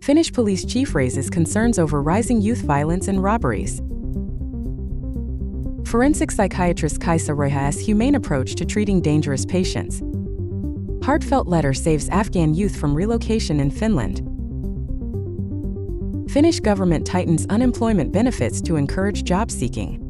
Finnish police chief raises concerns over rising youth violence and robberies. Forensic psychiatrist Kaisa Roiha's humane approach to treating dangerous patients. Heartfelt letter saves Afghan youth from relocation in Finland. Finnish government tightens unemployment benefits to encourage job seeking.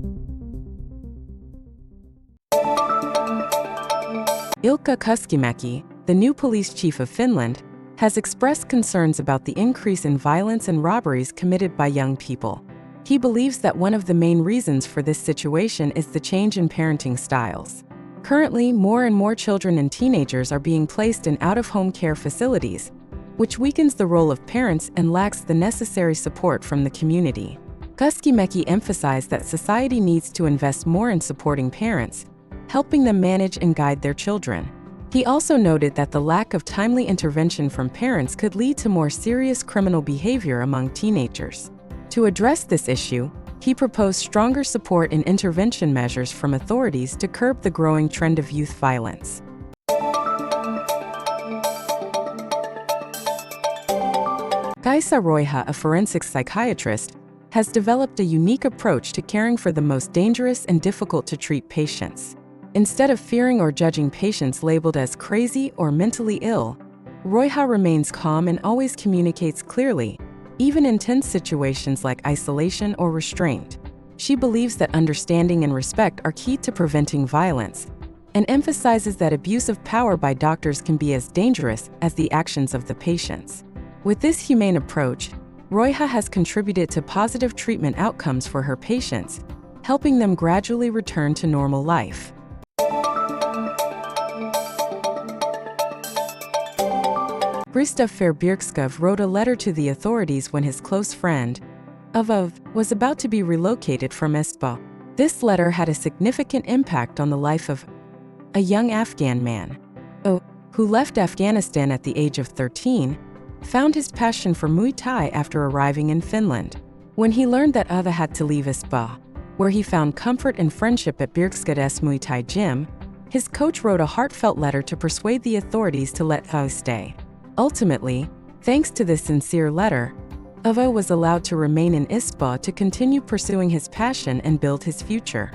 Ilkka Kuskimäki, the new police chief of Finland, has expressed concerns about the increase in violence and robberies committed by young people. He believes that one of the main reasons for this situation is the change in parenting styles. Currently, more and more children and teenagers are being placed in out-of-home care facilities, which weakens the role of parents and lacks the necessary support from the community. Kuskimäki emphasized that society needs to invest more in supporting parents, helping them manage and guide their children. He also noted that the lack of timely intervention from parents could lead to more serious criminal behavior among teenagers. To address this issue, he proposed stronger support and intervention measures from authorities to curb the growing trend of youth violence. Kaisa Roiha, a forensic psychiatrist, has developed a unique approach to caring for the most dangerous and difficult-to-treat patients. Instead of fearing or judging patients labeled as crazy or mentally ill, Roiha remains calm and always communicates clearly, even in tense situations like isolation or restraint. She believes that understanding and respect are key to preventing violence, and emphasizes that abuse of power by doctors can be as dangerous as the actions of the patients. With this humane approach, Roiha has contributed to positive treatment outcomes for her patients, helping them gradually return to normal life. Krzysztof Bierkskov wrote a letter to the authorities when his close friend, Ava, was about to be relocated from Espoo. This letter had a significant impact on the life of a young Afghan man, who left Afghanistan at the age of 13, found his passion for Muay Thai after arriving in Finland. When he learned that Ava had to leave Espoo, where he found comfort and friendship at Bierkskod's Muay Thai gym, his coach wrote a heartfelt letter to persuade the authorities to let Ava stay. Ultimately, thanks to this sincere letter, Ava was allowed to remain in Espoo to continue pursuing his passion and build his future.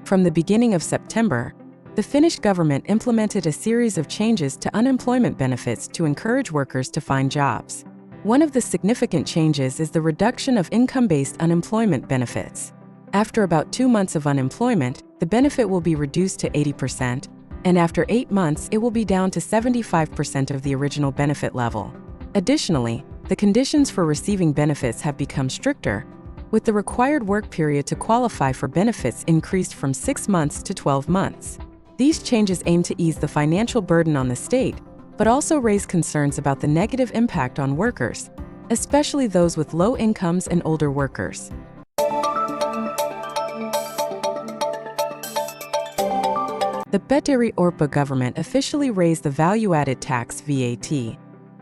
From the beginning of September, the Finnish government implemented a series of changes to unemployment benefits to encourage workers to find jobs. One of the significant changes is the reduction of income-based unemployment benefits. After about 2 months of unemployment, the benefit will be reduced to 80%, and after 8 months it will be down to 75% of the original benefit level. Additionally, the conditions for receiving benefits have become stricter, with the required work period to qualify for benefits increased from 6 months to 12 months. These changes aim to ease the financial burden on the state, but also raise concerns about the negative impact on workers, especially those with low incomes and older workers. The Petteri Orpo government officially raised the value-added tax VAT,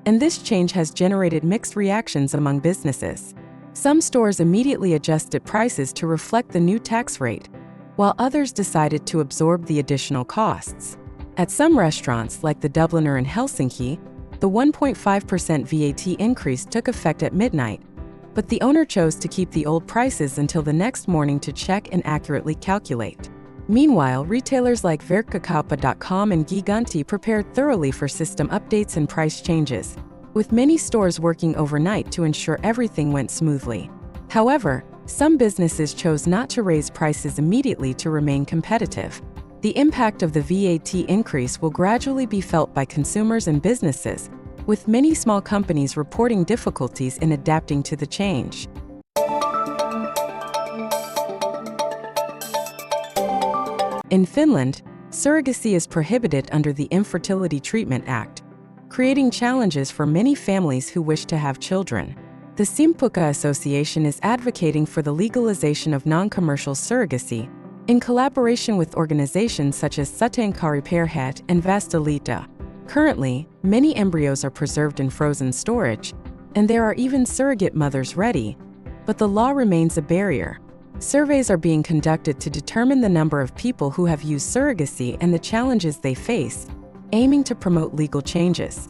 and this change has generated mixed reactions among businesses. Some stores immediately adjusted prices to reflect the new tax rate, while others decided to absorb the additional costs. At some restaurants, like the Dubliner in Helsinki, the 1.5% VAT increase took effect at midnight, but the owner chose to keep the old prices until the next morning to check and accurately calculate. Meanwhile, retailers like Verkkokauppa.com and Gigantti prepared thoroughly for system updates and price changes, with many stores working overnight to ensure everything went smoothly. However, some businesses chose not to raise prices immediately to remain competitive. The impact of the VAT increase will gradually be felt by consumers and businesses, with many small companies reporting difficulties in adapting to the change. In Finland, surrogacy is prohibited under the Infertility Treatment Act, creating challenges for many families who wish to have children. The Simpukka Association is advocating for the legalization of non-commercial surrogacy, in collaboration with organizations such as Sateenkaariperheet and Vastaliitto. Currently, many embryos are preserved in frozen storage, and there are even surrogate mothers ready, but the law remains a barrier. Surveys are being conducted to determine the number of people who have used surrogacy and the challenges they face, aiming to promote legal changes.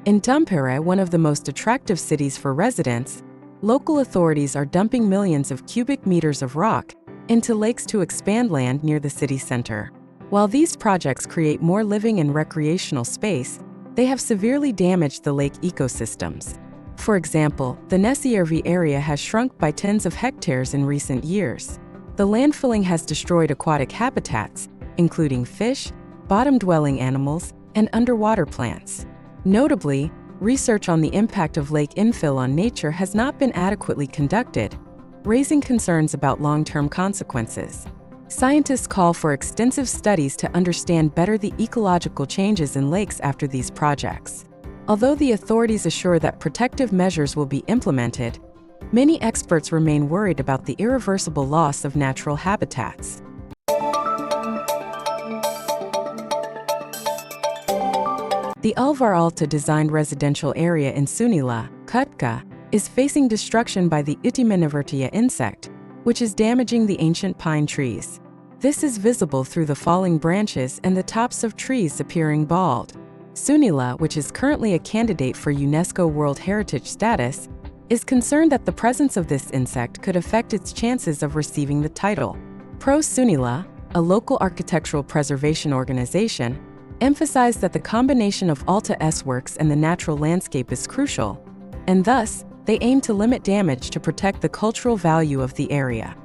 In Tampere, one of the most attractive cities for residents, local authorities are dumping millions of cubic meters of rock into lakes to expand land near the city center. While these projects create more living and recreational space, they have severely damaged the lake ecosystems. For example, the Nesijärvi area has shrunk by tens of hectares in recent years. The landfilling has destroyed aquatic habitats, including fish, bottom-dwelling animals, and underwater plants. Notably, research on the impact of lake infill on nature has not been adequately conducted, raising concerns about long-term consequences. Scientists call for extensive studies to understand better the ecological changes in lakes after these projects. Although the authorities assure that protective measures will be implemented, many experts remain worried about the irreversible loss of natural habitats. The Alvar-Aalto-designed residential area in Sunila, Kotka, is facing destruction by the Ytimenivertia insect, which is damaging the ancient pine trees. This is visible through the falling branches and the tops of trees appearing bald. Sunila, which is currently a candidate for UNESCO World Heritage status, is concerned that the presence of this insect could affect its chances of receiving the title. Pro Sunila, a local architectural preservation organization, emphasized that the combination of Aalto-S works and the natural landscape is crucial, and thus, they aim to limit damage to protect the cultural value of the area.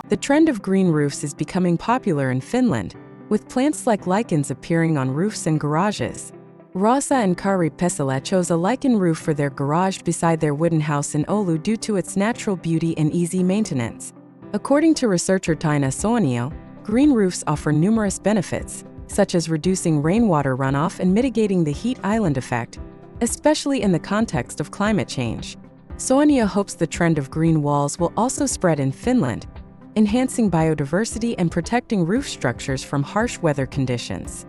The trend of green roofs is becoming popular in Finland, with plants like lichens appearing on roofs and garages. Roiha and Kari Pesala chose a lichen roof for their garage beside their wooden house in Oulu due to its natural beauty and easy maintenance. According to researcher Taina Soinio, green roofs offer numerous benefits, such as reducing rainwater runoff and mitigating the heat island effect, especially in the context of climate change. Soinio hopes the trend of green walls will also spread in Finland, enhancing biodiversity and protecting roof structures from harsh weather conditions.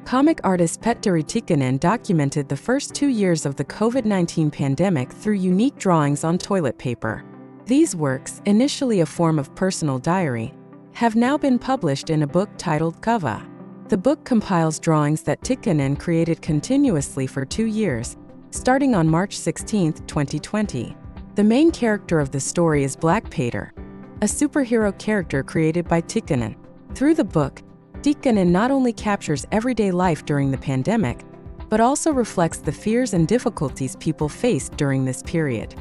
Comic artist Petteri Tikkanen documented the first 2 years of the COVID-19 pandemic through unique drawings on toilet paper. These works, initially a form of personal diary, have now been published in a book titled Kava. The book compiles drawings that Tikkanen created continuously for 2 years, starting on March 16, 2020. The main character of the story is Black Peter, a superhero character created by Tikkanen. Through the book, Tikkanen not only captures everyday life during the pandemic, but also reflects the fears and difficulties people faced during this period.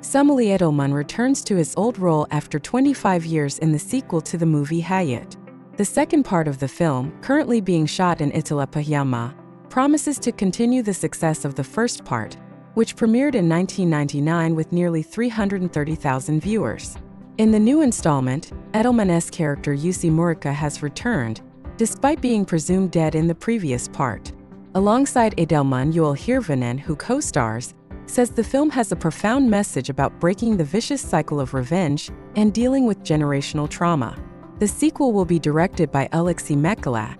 Samuli Edelman returns to his old role after 25 years in the sequel to the movie Hayat. The second part of the film, currently being shot in Etelä-Pohjanmaa, promises to continue the success of the first part, which premiered in 1999 with nearly 330,000 viewers. In the new installment, Edelman's character Jussi Murikka has returned, despite being presumed dead in the previous part. Alongside Edelman, Joel Hirvonen, who co-stars, says the film has a profound message about breaking the vicious cycle of revenge and dealing with generational trauma. The sequel will be directed by Aleksi Mäkelä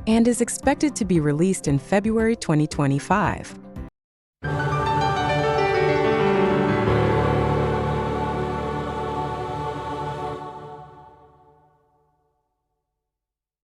and is expected to be released in February 2025.